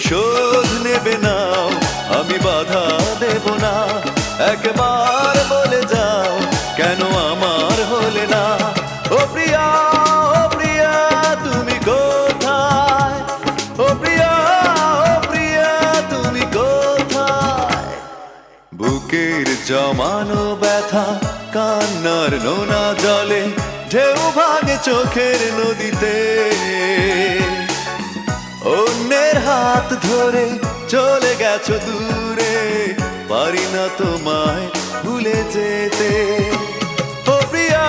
প্রতিশোধ নেবে না, আমি বাধা দেব না। একবার বলে যাও কেন আমার হলে না। ও প্রিয়া, ও প্রিয়া তুমি কোথায়? ও প্রিয়া, ও প্রিয়া তুমি কোথায়? বুকের জমানো ব্যথা কান্নার নোনা জলে ঢেউ ভাঙে চোখের নদীতে। অন্যের হাত ধরে চলে গেছো দূরে, পারি না তোমায় ভুলে যেতে। ও প্রিয়া।